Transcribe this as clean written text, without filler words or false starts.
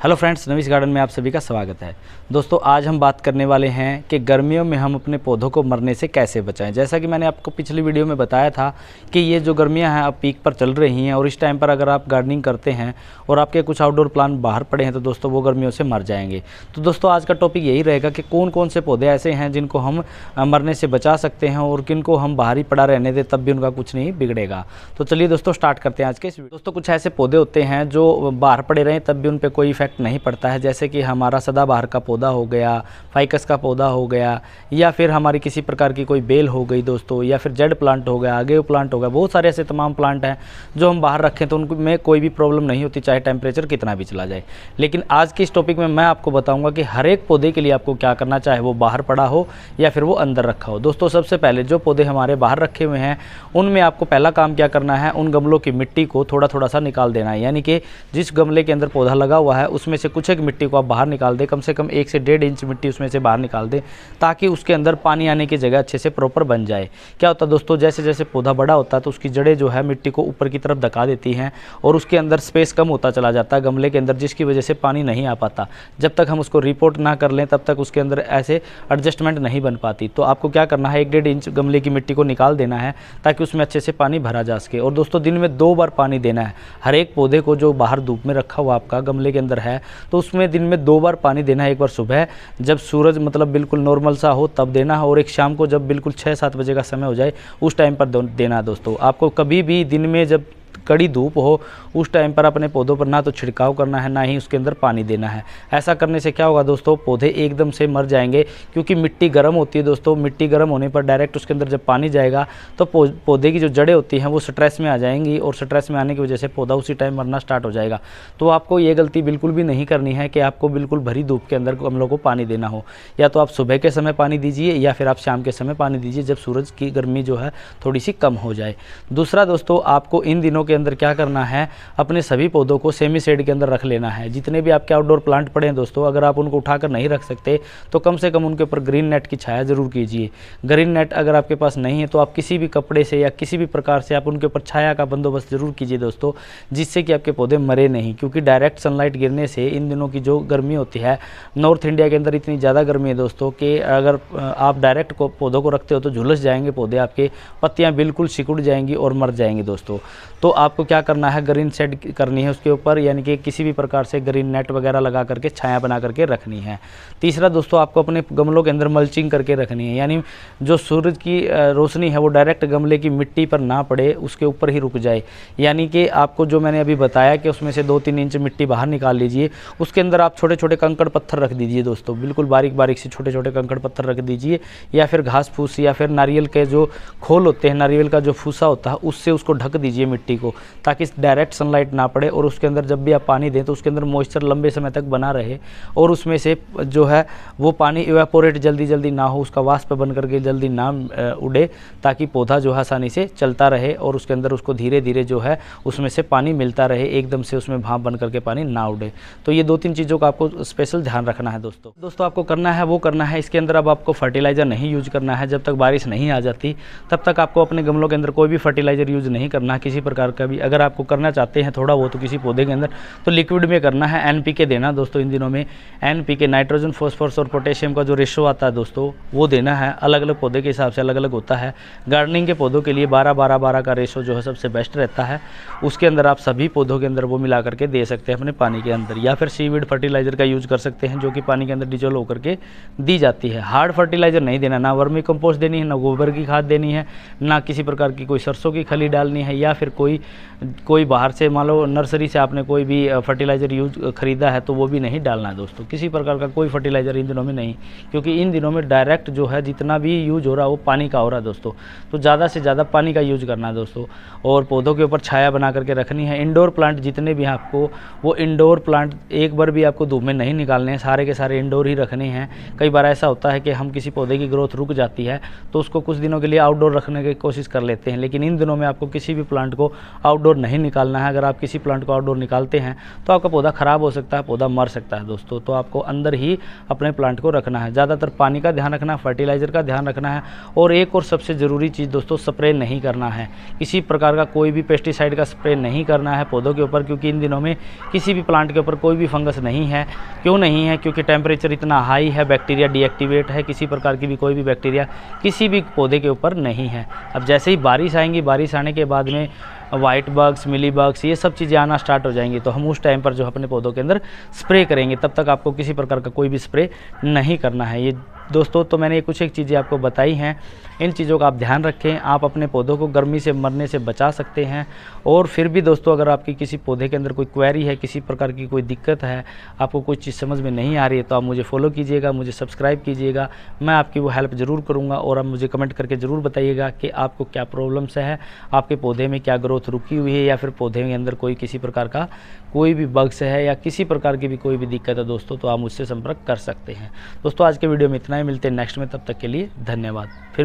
Hello friends, नवीस garden में आप सभी का स्वागत है। दोस्तों, आज हम बात करने वाले हैं कि गर्मियों में हम अपने पौधों को मरने से कैसे बचाएं। जैसा कि मैंने आपको पिछली वीडियो में बताया था कि ये जो गर्मियां हैं अब पीक पर चल रही हैं और इस टाइम पर अगर आप गार्डनिंग करते हैं और आपके कुछ आउटडोर प्लांट बाहर पड़े हैं तो दोस्तों वो गर्मियों से मर जाएंगे। तो दोस्तों, आज का टॉपिक यही रहेगा कि कौन कौन से पौधे ऐसे हैं जिनको हम मरने से बचा सकते हैं और किनको हम बाहर ही पड़ा रहने दें तब भी उनका कुछ नहीं बिगड़ेगा। तो चलिए दोस्तों, स्टार्ट करते हैं आज के इस वीडियो। दोस्तों, कुछ ऐसे पौधे होते हैं जो बाहर पड़े रहें तब भी उन पर कोई इफेक्ट नहीं पड़ता है, जैसे कि हमारा सदाबहार का पौधा हो गया, फाइकस का पौधा हो गया, या फिर हमारी किसी प्रकार की कोई बेल हो गई दोस्तों, या फिर जेड प्लांट हो गया, आगेव प्लांट हो गया। बहुत सारे ऐसे तमाम प्लांट हैं जो हम बाहर रखें तो उनमें कोई भी प्रॉब्लम नहीं होती, चाहे टेम्परेचर कितना भी चला जाए। लेकिन आज के इस टॉपिक में मैं आपको बताऊंगा कि हर एक पौधे के लिए आपको क्या करना, चाहे वो बाहर पड़ा हो या फिर वो अंदर रखा हो। दोस्तों, सबसे पहले जो पौधे हमारे बाहर रखे हुए हैं उनमें आपको पहला काम क्या करना है, उन गमलों की मिट्टी को थोड़ा थोड़ा सा निकाल देना है। यानी कि जिस गमले के अंदर पौधा लगा हुआ है उसमें से कुछ एक मिट्टी को आप बाहर निकाल दें, कम से कम 1 से 1.5 इंच मिट्टी उसमें से बाहर निकाल दें, ताकि उसके अंदर पानी आने की जगह अच्छे से प्रॉपर बन जाए। क्या होता है दोस्तों, जैसे जैसे पौधा बड़ा होता है तो उसकी जड़ें जो है मिट्टी को ऊपर की तरफ धका देती हैं और उसके अंदर स्पेस कम होता चला जाता है गमले के अंदर, जिसकी वजह से पानी नहीं आ पाता। जब तक हम उसको रिपोर्ट ना कर लें तब तक उसके अंदर ऐसे एडजस्टमेंट नहीं बन पाती। तो आपको क्या करना है, 1-1.5 इंच गमले की मिट्टी को निकाल देना है ताकि उसमें अच्छे से पानी भरा जा सके। और दोस्तों, दिन में 2 बार पानी देना है हर एक पौधे को। जो बाहर धूप में रखा हुआ आपका गमले के अंदर है तो उसमें दिन में 2 बार पानी देना है। एक बार सुबह जब सूरज मतलब बिल्कुल नॉर्मल सा हो तब देना है, और एक शाम को जब बिल्कुल 6-7 बजे का समय हो जाए उस टाइम पर देना है। दोस्तों, आपको कभी भी दिन में जब कड़ी धूप हो उस टाइम पर अपने पौधों पर ना तो छिड़काव करना है, ना ही उसके अंदर पानी देना है। ऐसा करने से क्या होगा दोस्तों, पौधे एकदम से मर जाएंगे, क्योंकि मिट्टी गर्म होती है दोस्तों। मिट्टी गर्म होने पर डायरेक्ट उसके अंदर जब पानी जाएगा तो पौधे की जो जड़ें होती हैं वो स्ट्रेस में आ जाएंगी, और स्ट्रेस में आने की वजह से पौधा उसी टाइम मरना स्टार्ट हो जाएगा। तो आपको ये गलती बिल्कुल भी नहीं करनी है कि आपको बिल्कुल भरी धूप के अंदर गमलों को पानी देना हो। या तो आप सुबह के समय पानी दीजिए या फिर आप शाम के समय पानी दीजिए, जब सूरज की गर्मी जो है थोड़ी सी कम हो जाए। दूसरा दोस्तों, आपको इन दिनों के अंदर क्या करना है, अपने सभी पौधों को सेमी शेड के अंदर रख लेना है। जितने भी आपके आउटडोर प्लांट पड़े हैं दोस्तों, अगर आप उनको उठाकर नहीं रख सकते तो कम से कम उनके ऊपर ग्रीन नेट की छाया जरूर कीजिए। ग्रीन नेट अगर आपके पास नहीं है तो आप किसी भी कपड़े से या किसी भी प्रकार से आप उनके ऊपर छाया का बंदोबस्त जरूर कीजिए दोस्तों, जिससे कि आपके पौधे मरे नहीं। क्योंकि डायरेक्ट सनलाइट गिरने से इन दिनों की जो गर्मी होती है, नॉर्थ इंडिया के अंदर इतनी ज़्यादा गर्मी है दोस्तों कि अगर आप डायरेक्ट पौधों को रखते हो तो झुलस जाएंगे पौधे, आपके पत्तियाँ बिल्कुल सिकुड़ जाएंगी और मर जाएंगी दोस्तों। तो आपको क्या करना है, ग्रीन शेड करनी है उसके ऊपर, यानी कि किसी भी प्रकार से ग्रीन नेट वगैरह लगा करके छाया बना करके रखनी है। तीसरा दोस्तों, आपको अपने गमलों के अंदर मल्चिंग करके रखनी है, यानी जो सूरज की रोशनी है वो डायरेक्ट गमले की मिट्टी पर ना पड़े, उसके ऊपर ही रुक जाए। यानी कि आपको जो मैंने अभी बताया कि उसमें से 2-3 इंच मिट्टी बाहर निकाल लीजिए, उसके अंदर आप छोटे छोटे कंकड़ पत्थर रख दीजिए दोस्तों, बिल्कुल बारीक बारीक से छोटे छोटे कंकड़ पत्थर रख दीजिए, या फिर घास फूस या फिर नारियल के जो खोल होते हैं, नारियल का जो फूसा होता है उससे उसको ढक दीजिए मिट्टी को, ताकि डायरेक्ट सनलाइट ना पड़े। और उसके अंदर जब भी आप पानी दें तो उसके अंदर मॉइस्चर लंबे समय तक बना रहे, और उसमें से जो है वो पानी इवेपोरेट जल्दी जल्दी ना हो, उसका वाष्प बन करके जल्दी ना उड़े, ताकि पौधा जो है आसानी से चलता रहे और उसके अंदर उसको धीरे धीरे जो है उसमें से पानी मिलता रहे, एकदम से उसमें भाप बन करके पानी ना उड़े। तो ये 2-3 चीज़ों का आपको स्पेशल ध्यान रखना है दोस्तों। आपको करना है वो करना है, इसके अंदर अब आपको फर्टिलाइज़र नहीं यूज करना है। जब तक बारिश नहीं आ जाती तब तक आपको अपने गमलों के अंदर कोई भी फर्टिलाइज़र यूज नहीं करना है, किसी प्रकार का भी। अगर आपको करना चाहते हैं थोड़ा वो तो किसी पौधे के अंदर, तो लिक्विड में करना है। NPK देना दोस्तों इन दिनों में, NPK नाइट्रोजन फॉस्फोरस और पोटेशियम का जो रेशो आता है दोस्तों वो देना है। अलग अलग पौधे के हिसाब से अलग अलग होता है। गार्डनिंग के पौधों के लिए 12-12-12 का रेशो जो है सबसे बेस्ट रहता है। उसके अंदर आप सभी पौधों के अंदर वो मिला करके दे सकते हैं अपने पानी के अंदर, या फिर सीवीड फर्टिलाइजर का यूज कर सकते हैं जो कि पानी के अंदर डिजोल्व होकर के दी जाती है। हार्ड फर्टिलाइजर नहीं देना, ना वर्मी कंपोस्ट देनी है, ना गोबर की खाद देनी है, ना किसी प्रकार की कोई सरसों की खली डालनी है, या फिर कोई बाहर से मान लो नर्सरी से आपने कोई भी फर्टिलाइज़र यूज खरीदा है तो वो भी नहीं डालना है दोस्तों। किसी प्रकार का कोई फर्टिलाइज़र इन दिनों में नहीं, क्योंकि इन दिनों में डायरेक्ट जो है जितना भी यूज हो रहा है वो पानी का हो रहा है दोस्तों। तो ज़्यादा से ज़्यादा पानी का यूज करना है दोस्तों, और पौधों के ऊपर छाया बना करके रखनी है। इंडोर प्लांट जितने भी हैं आपको, वो इंडोर प्लांट एक बार भी आपको धूप में नहीं निकालने हैं, सारे के सारे इंडोर ही रखने हैं। कई बार ऐसा होता है कि हम किसी पौधे की ग्रोथ रुक जाती है तो उसको कुछ दिनों के लिए आउटडोर रखने की कोशिश कर लेते हैं, लेकिन इन दिनों में आपको किसी भी प्लांट को आउटडोर नहीं निकालना है। अगर आप किसी प्लांट को आउटडोर निकालते हैं तो आपका पौधा ख़राब हो सकता है, पौधा मर सकता है दोस्तों। तो आपको अंदर ही अपने प्लांट को रखना है। ज़्यादातर पानी का ध्यान रखना है, फर्टिलाइज़र का ध्यान रखना है, और एक और सबसे ज़रूरी चीज़ दोस्तों, स्प्रे नहीं करना है। किसी प्रकार का कोई भी पेस्टिसाइड का स्प्रे नहीं करना है पौधों के ऊपर, क्योंकि इन दिनों में किसी भी प्लांट के ऊपर कोई भी फंगस नहीं है। क्यों नहीं है? क्योंकि टेम्परेचर इतना हाई है, बैक्टीरिया डीएक्टिवेट है, किसी प्रकार की भी कोई भी बैक्टीरिया किसी भी पौधे के ऊपर नहीं है। अब जैसे ही बारिश आएंगी, बारिश आने के बाद में वाइट बग्स, मिली बग्स, ये सब चीज़ें आना स्टार्ट हो जाएंगी, तो हम उस टाइम पर जो अपने पौधों के अंदर स्प्रे करेंगे। तब तक आपको किसी प्रकार का कोई भी स्प्रे नहीं करना है। ये दोस्तों तो मैंने कुछ एक चीज़ें आपको बताई हैं, इन चीज़ों का आप ध्यान रखें। आप अपने पौधों को गर्मी से मरने से बचा सकते हैं। और फिर भी दोस्तों, अगर आपकी किसी पौधे के अंदर कोई क्वेरी है, किसी प्रकार की कोई दिक्कत है, आपको कोई चीज़ समझ में नहीं आ रही है, तो आप मुझे फॉलो कीजिएगा, मुझे सब्सक्राइब कीजिएगा। मैं आपकी वो हेल्प ज़रूर करूँगा। और आप मुझे कमेंट करके ज़रूर बताइएगा कि आपको क्या प्रॉब्लम्स है, आपके पौधे में क्या ग्रोथ रुकी हुई है, या फिर पौधे के अंदर कोई किसी प्रकार का कोई भी बग्स है, या किसी प्रकार की भी कोई भी दिक्कत है दोस्तों, तो आप मुझसे संपर्क कर सकते हैं। दोस्तों आज के वीडियो में इतना ही, मिलते हैं नेक्स्ट में, तब तक के लिए धन्यवाद। फिर